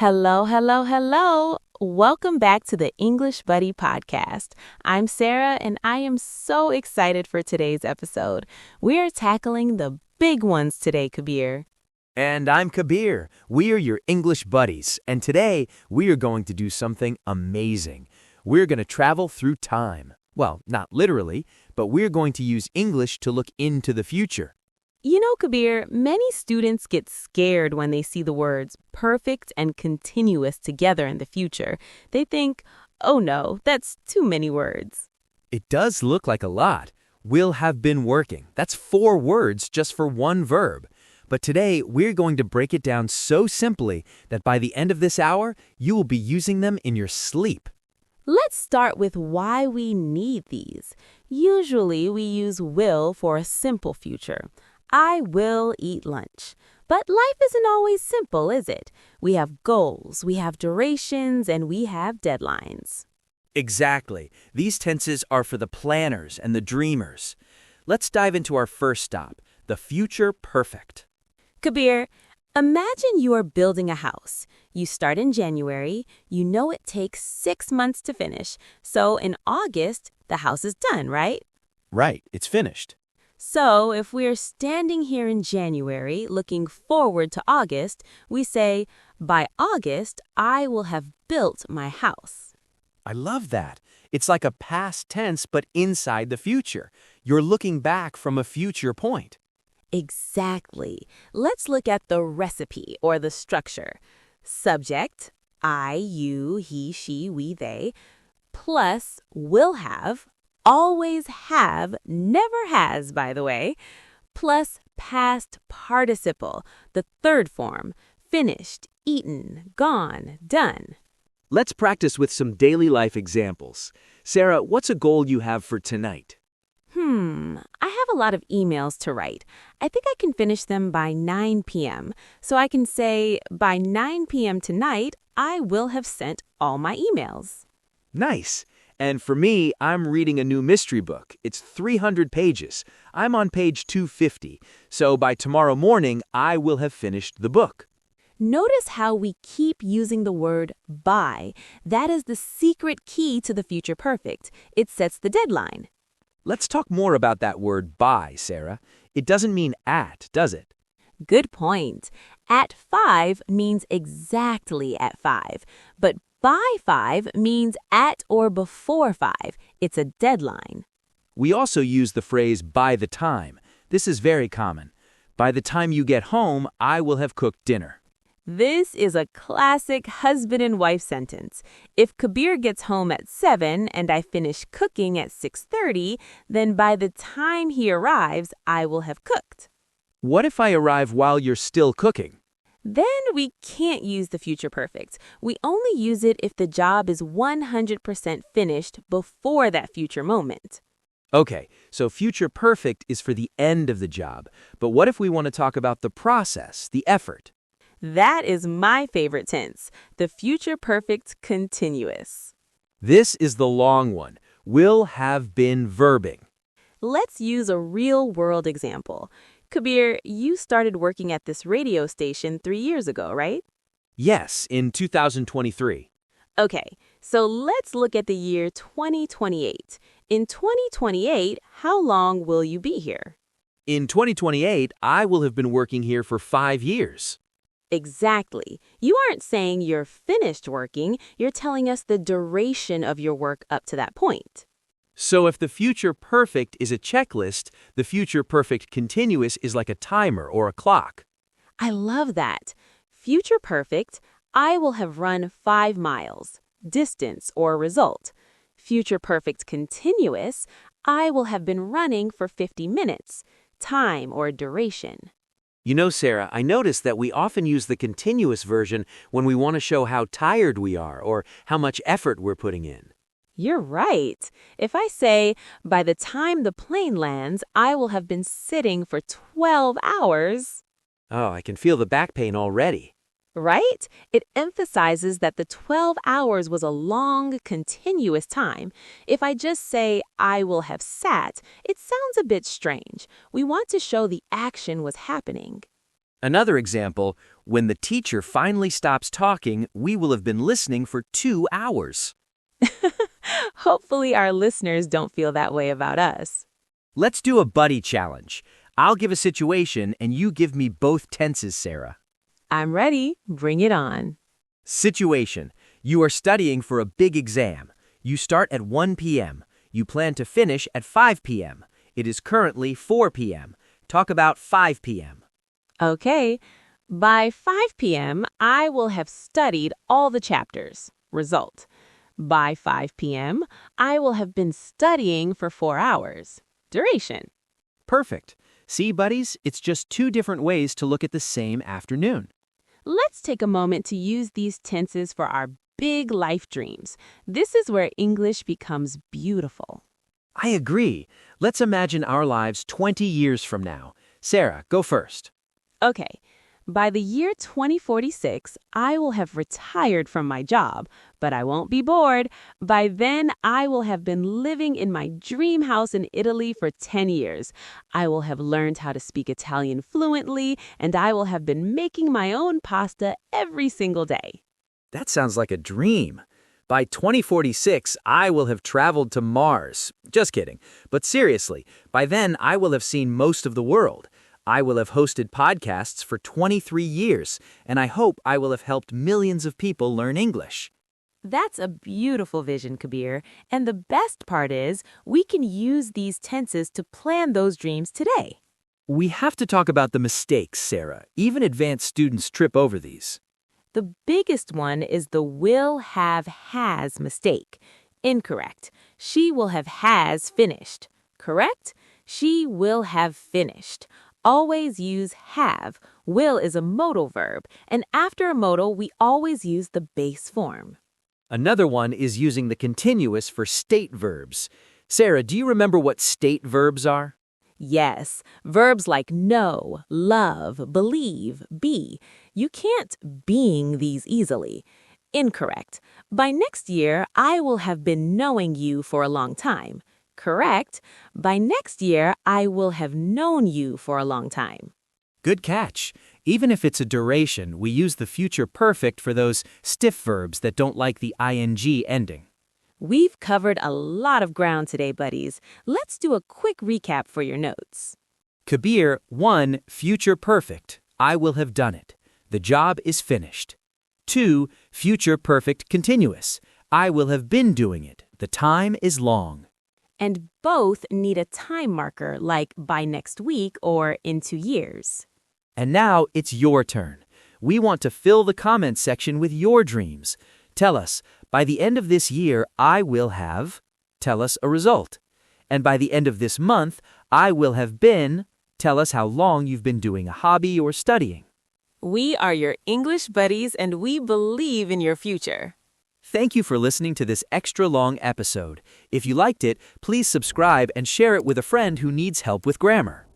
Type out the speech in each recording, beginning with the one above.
Hello, hello, hello. Welcome back to the English Buddy podcast. I'm Sarah, and I am so excited for today's episode. We are tackling the big ones today, Kabir. And I'm Kabir. We are your English buddies, and today we are going to do something amazing. We're going to travel through time. Well, not literally, but we're going to use English to look into the future. You know, Kabir, many students get scared when they see the words perfect and continuous together in the future. They think, oh no, that's too many words. It does look like a lot. Will have been working. That's 4 words just for one verb. But today, we're going to break it down so simply that by the end of this hour, you will be using them in your sleep. Let's start with why we need these. Usually, we use will for a simple future. I will eat lunch. But life isn't always simple, is it? We have goals, we have durations, and we have deadlines. Exactly. These tenses are for the planners and the dreamers. Let's dive into our first stop, the future perfect. Kabir, imagine you are building a house. You start in January. You know it takes 6 months to finish. So in August, the house is done, right? Right, it's finished. So if we're standing here in January looking forward to August, we say, by August, I will have built my house. I love that. It's like a past tense, but inside the future. You're looking back from a future point. Exactly. Let's look at the recipe or the structure. Subject, I, you, he, she, we, they, plus will have, always have, never has, by the way, plus past participle, the third form, finished, eaten, gone, done. Let's practice with some daily life examples. Sarah, what's a goal you have for tonight? I have a lot of emails to write. I think I can finish them by 9 p.m. So I can say, by 9 p.m. tonight, I will have sent all my emails. Nice. And for me, I'm reading a new mystery book. It's 300 pages. I'm on page 250. So by tomorrow morning, I will have finished the book. Notice how we keep using the word by. That is the secret key to the future perfect. It sets the deadline. Let's talk more about that word by, Sarah. It doesn't mean at, does it? Good point. At 5 means exactly at 5, but by 5 means at or before 5. It's a deadline. We also use the phrase by the time. This is very common. By the time you get home, I will have cooked dinner. This is a classic husband and wife sentence. If Kabir gets home at 7 and I finish cooking at 6:30, then by the time he arrives, I will have cooked. What if I arrive while you're still cooking? Then we can't use the future perfect. We only use it if the job is 100% finished before that future moment. Okay, so future perfect is for the end of the job. But what if we want to talk about the process, the effort? That is my favorite tense, the future perfect continuous. This is the long one. Will have been verbing. Let's use a real-world example. Kabir, you started working at this radio station 3 years ago, right? Yes, in 2023. Okay, so let's look at the year 2028. In 2028, how long will you be here? In 2028, I will have been working here for 5 years. Exactly. You aren't saying you're finished working, you're telling us the duration of your work up to that point. So if the future perfect is a checklist, the future perfect continuous is like a timer or a clock. I love that. Future perfect, I will have run 5 miles, distance or result. Future perfect continuous, I will have been running for 50 minutes, time or duration. You know, Sarah, I noticed that we often use the continuous version when we want to show how tired we are or how much effort we're putting in. You're right. If I say, by the time the plane lands, I will have been sitting for 12 hours. Oh, I can feel the back pain already. Right? It emphasizes that the 12 hours was a long, continuous time. If I just say, I will have sat, it sounds a bit strange. We want to show the action was happening. Another example, when the teacher finally stops talking, we will have been listening for 2 hours. Hopefully our listeners don't feel that way about us. Let's do a buddy challenge. I'll give a situation and you give me both tenses, Sarah. I'm ready. Bring it on. Situation. You are studying for a big exam. You start at 1 p.m. You plan to finish at 5 p.m. It is currently 4 p.m. Talk about 5 p.m. Okay. By 5 p.m., I will have studied all the chapters. Result. By 5 p.m., I will have been studying for 4 hours. Duration. Perfect. See, buddies, it's just 2 different ways to look at the same afternoon. Let's take a moment to use these tenses for our big life dreams. This is where English becomes beautiful. I agree. Let's imagine our lives 20 years from now. Sarah, go first. Okay. By the year 2046, I will have retired from my job, but I won't be bored. By then, I will have been living in my dream house in Italy for 10 years. I will have learned how to speak Italian fluently, and I will have been making my own pasta every single day. That sounds like a dream. By 2046, I will have traveled to Mars. Just kidding. But seriously, by then I will have seen most of the world. I will have hosted podcasts for 23 years, and I hope I will have helped millions of people learn English. That's a beautiful vision, Kabir. And the best part is, we can use these tenses to plan those dreams today. We have to talk about the mistakes, Sarah. Even advanced students trip over these. The biggest one is the will have has mistake. Incorrect. She will have has finished. Correct? She will have finished. Always use have. Will is a modal verb, and after a modal, we always use the base form. Another one is using the continuous for state verbs. Sarah, do you remember what state verbs are? Yes, verbs like know, love, believe, be. You can't being these easily. Incorrect. By next year, I will have been knowing you for a long time. Correct. By next year, I will have known you for a long time. Good catch. Even if it's a duration, we use the future perfect for those stiff verbs that don't like the ing ending. We've covered a lot of ground today, buddies. Let's do a quick recap for your notes. Kabir, 1. Future perfect. I will have done it. The job is finished. 2. Future perfect continuous. I will have been doing it. The time is long. And both need a time marker like by next week or in 2 years. And now it's your turn. We want to fill the comments section with your dreams. Tell us, by the end of this year, I will have. Tell us a result. And by the end of this month, I will have been. Tell us how long you've been doing a hobby or studying. We are your English buddies, and we believe in your future. Thank you for listening to this extra long episode. If you liked it, please subscribe and share it with a friend who needs help with grammar.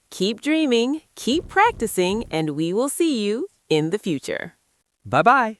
Keep dreaming, keep practicing, and we will see you in the future. Bye-bye.